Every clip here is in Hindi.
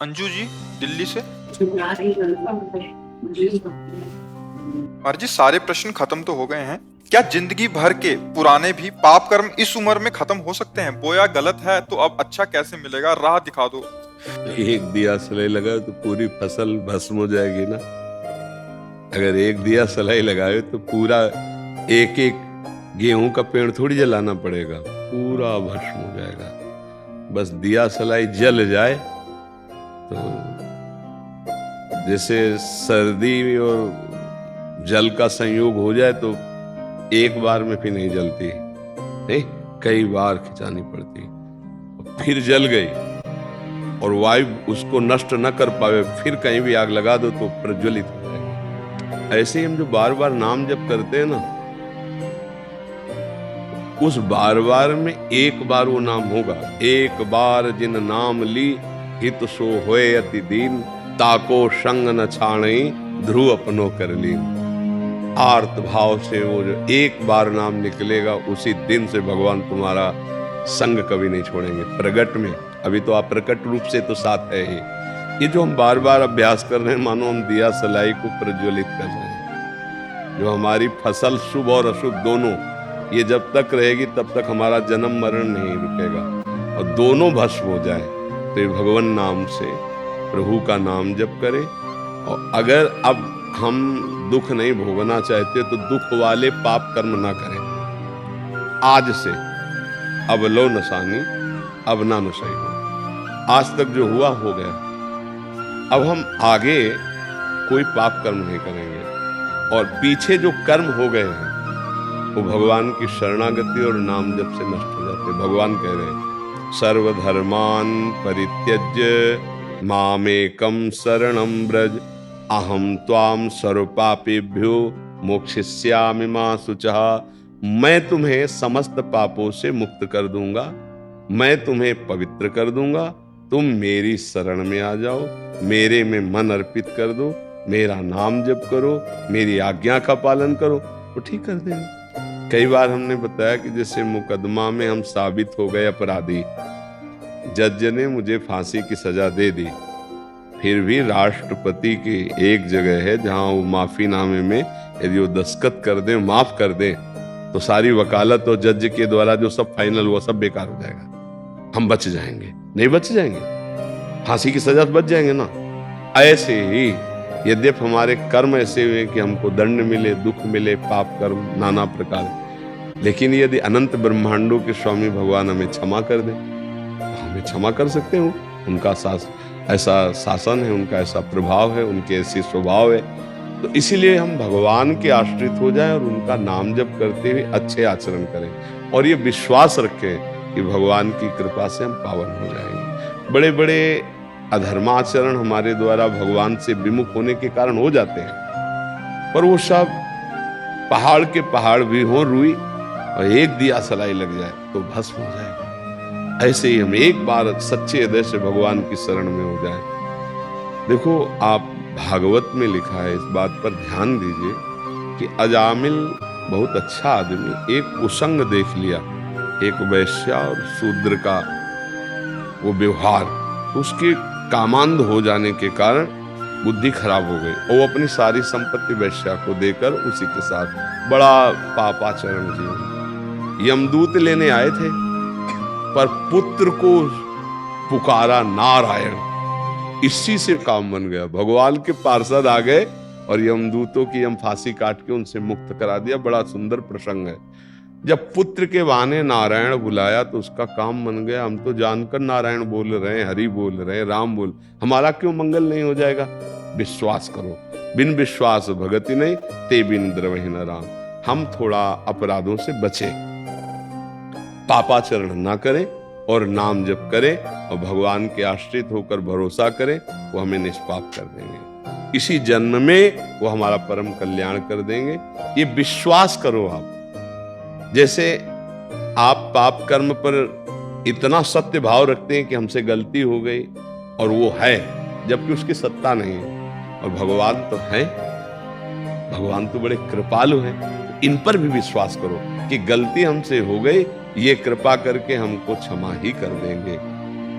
अंजू जी, दिल्ली से। और जी, सारे प्रश्न खत्म तो हो गए हैं। क्या जिंदगी भर के पुराने भी पाप कर्म इस उम्र में खत्म हो सकते हैं? बोया गलत है तो अब अच्छा कैसे मिलेगा? राह दिखा दो। एक दिया सलाई लगा तो पूरी फसल भस्म हो जाएगी ना। अगर एक दिया सलाई लगाए तो पूरा एक एक गेहूं का पेड़ थोड़ी जलाना पड़ेगा, पूरा भस्म हो जाएगा। बस दिया सलाई जल जाए तो जैसे सर्दी और जल का संयोग हो जाए तो एक बार में फिर नहीं जलती, नहीं, कई बार खिंचानी पड़ती। फिर जल गई और वायु उसको नष्ट न कर पावे, फिर कहीं भी आग लगा दो तो प्रज्वलित हो जाएगी। ऐसे ही हम जो बार बार नाम जप करते हैं ना, उस बार बार में एक बार वो नाम होगा। एक बार जिन नाम ली हित सो होए अति दीन, ताको संग न छाणई ध्रुव अपनो कर लीन। आर्त भाव से वो जो एक बार नाम निकलेगा, उसी दिन से भगवान तुम्हारा संग कभी नहीं छोड़ेंगे। प्रगट में अभी तो आप प्रकट रूप से तो साथ है ही। ये जो हम बार बार अभ्यास कर रहे हैं, मानो हम दिया सलाई को प्रज्वलित कर रहे हैं। जो हमारी फसल शुभ और अशुभ दोनों, ये जब तक रहेगी तब तक हमारा जन्म मरण नहीं रुकेगा। और दोनों भस्म हो जाए तो ये भगवान नाम से प्रभु का नाम जप करें। और अगर अब हम दुख नहीं भोगना चाहते तो दुख वाले पाप कर्म ना करें। आज से अब लो नसानी अब ना नसाई हो। आज तक जो हुआ हो गया, अब हम आगे कोई पाप कर्म नहीं करेंगे। और पीछे जो कर्म हो गए हैं वो भगवान की शरणागति और नाम जप से नष्ट हो जाते। भगवान कह रहे हैं सर्वधर्मान परित्यज्य मामेकम शरणं व्रज, अहम त्वाम सर्व पापेभ्यो मोक्षयिष्यामि मा शुचः। मैं तुम्हें समस्त पापों से मुक्त कर दूंगा, मैं तुम्हें पवित्र कर दूंगा। तुम मेरी शरण में आ जाओ, मेरे में मन अर्पित कर दो, मेरा नाम जप करो, मेरी आज्ञा का पालन करो, वो ठीक कर देंगे। कई बार हमने बताया कि जैसे मुकदमा में हम साबित हो गए अपराधी, जज ने मुझे फांसी की सजा दे दी, फिर भी राष्ट्रपति की एक जगह है जहां वो माफीनामे में यदि वो दस्तखत कर दे, माफ कर दे, तो सारी वकालत और जज के द्वारा जो सब फाइनल हुआ सब बेकार हो जाएगा। हम बच जाएंगे, नहीं बच जाएंगे, फांसी की सजा से बच जाएंगे ना। ऐसे ही यद्यपि हमारे कर्म ऐसे हुए कि हमको दंड मिले, दुख मिले, पाप कर्म नाना प्रकार, लेकिन यदि अनंत ब्रह्मांडों के स्वामी भगवान हमें क्षमा कर दे तो हमें क्षमा कर सकते हो। उनका ऐसा शासन है, उनका ऐसा प्रभाव है, उनके ऐसे स्वभाव है। तो इसीलिए हम भगवान के आश्रित हो जाएं और उनका नाम जप करते हुए अच्छे आचरण करें और ये विश्वास रखें कि भगवान की कृपा से हम पावन हो जाएंगे। बड़े बड़े अधर्माचरण हमारे द्वारा भगवान से विमुख होने के कारण हो जाते हैं, पर वो सब पहाड़ के पहाड़ भी हो रुई और एक दिया सलाई लग जाए तो भस्म हो जाएगा। ऐसे ही हम एक बार सच्चे हृदय से भगवान की शरण में हो जाए। देखो, आप भागवत में लिखा है, इस बात पर ध्यान दीजिए कि अजामिल बहुत अच्छा आदमी, एक कुसंग देख लिया, एक वैश्या और शूद्र का वो व्यवहार, उसके कामांध हो जाने के कारण बुद्धि खराब हो गई और वो अपनी सारी संपत्ति वैश्या को देकर उसी के साथ बड़ा पापाचरण किया। यमदूत लेने आए थे पर पुत्र को पुकारा नारायण, इसी से काम बन गया। भगवान के पार्षद आ गए और यमदूतों की यम फांसी काट के उनसे मुक्त करा दिया। बड़ा सुंदर प्रसंग है। जब पुत्र के बहाने नारायण बुलाया तो उसका काम बन गया। हम तो जानकर नारायण बोल रहे हैं, हरि बोल रहे हैं, राम बोल, हमारा क्यों मंगल नहीं हो जाएगा? विश्वास करो, बिन विश्वास भगति नहीं, ते बिन द्रवहि न राम। हम थोड़ा अपराधों से बचे, पापाचरण ना करें और नाम जप करें और भगवान के आश्रित होकर भरोसा करें, वो हमें निष्पाप कर देंगे। इसी जन्म में वो हमारा परम कल्याण कर देंगे। ये विश्वास करो आप। जैसे आप पाप कर्म पर इतना सत्य भाव रखते हैं कि हमसे गलती हो गई और वो है, जबकि उसकी सत्ता नहीं है, और भगवान तो है, भगवान तो बड़े कृपालु हैं। इन पर भी विश्वास करो कि गलती हमसे हो गई, ये कृपा करके हमको क्षमा ही कर देंगे।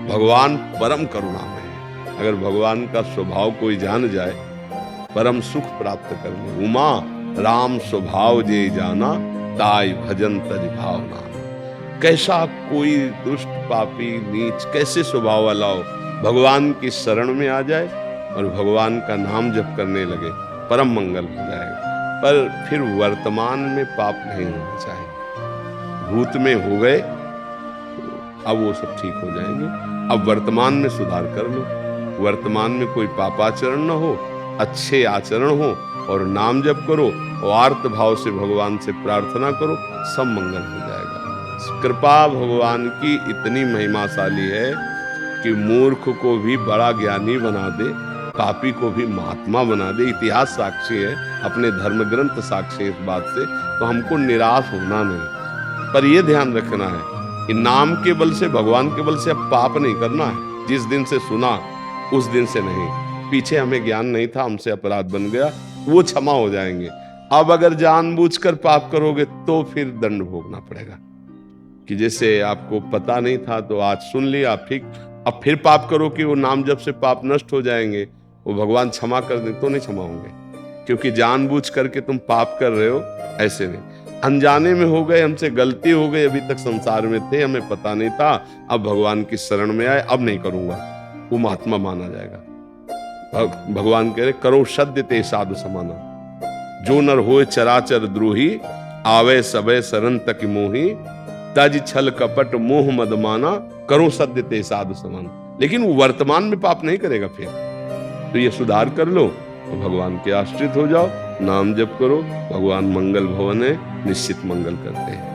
भगवान परम करुणामय है। अगर भगवान का स्वभाव कोई जान जाए, परम सुख प्राप्त कर ले। उमा राम स्वभाव जे जाना, ताई भजन तज भावना। कैसा कोई दुष्ट पापी नीच कैसे स्वभाव वाला हो, भगवान की शरण में आ जाए और भगवान का नाम जप करने लगे, परम मंगल हो जाएगा। पर फिर वर्तमान में पाप नहीं होने चाहिए। भूत में हो गए तो अब वो सब ठीक हो जाएंगे। अब वर्तमान में सुधार कर लो, वर्तमान में कोई पापाचरण न हो, अच्छे आचरण हो और नाम जप करो और आर्त भाव से भगवान से प्रार्थना करो, सब मंगल हो जाएगा। कृपा भगवान की इतनी महिमाशाली है कि मूर्ख को भी बड़ा ज्ञानी बना दे, पापी को भी महात्मा बना दे। इतिहास साक्षी है, अपने धर्म ग्रंथ साक्षी है इस बात से। तो हमको निराश होना नहीं, पर यह ध्यान रखना है कि नाम के बल से, भगवान के बल से अब पाप नहीं करना है। जिस दिन से सुना उस दिन से नहीं, पीछे हमें ज्ञान नहीं था, हमसे अपराध बन गया, वो क्षमा हो जाएंगे। अब अगर जानबूझकर पाप करोगे तो फिर दंड भोगना पड़ेगा। कि जैसे आपको पता नहीं था तो आज सुन लिया, अब फिर पाप करो कि वो नाम जप से पाप नष्ट हो जाएंगे, वो भगवान क्षमा कर दे तो नहीं क्षमा होंगे, क्योंकि जानबूझ करके तुम पाप कर रहे हो, ऐसे नहीं। अनजाने में हो गए, हमसे गलती हो गई, अभी तक संसार में थे, हमें पता नहीं था, अब भगवान की शरण में आए, अब नहीं करूंगा, वो महात्मा माना जाएगा। भगवान कह रहे करो सद्य ते साधु समाना, जो नर होए चराचर द्रोही, आवे सबे शरण तक मोही, तज छल कपट मोह मद माना, करो सद्य ते साधु समाना। लेकिन वो वर्तमान में पाप नहीं करेगा। फिर तो ये सुधार कर लो तो भगवान के आश्रित हो जाओ, नाम जप करो, भगवान मंगल भवन है, निश्चित मंगल करते हैं।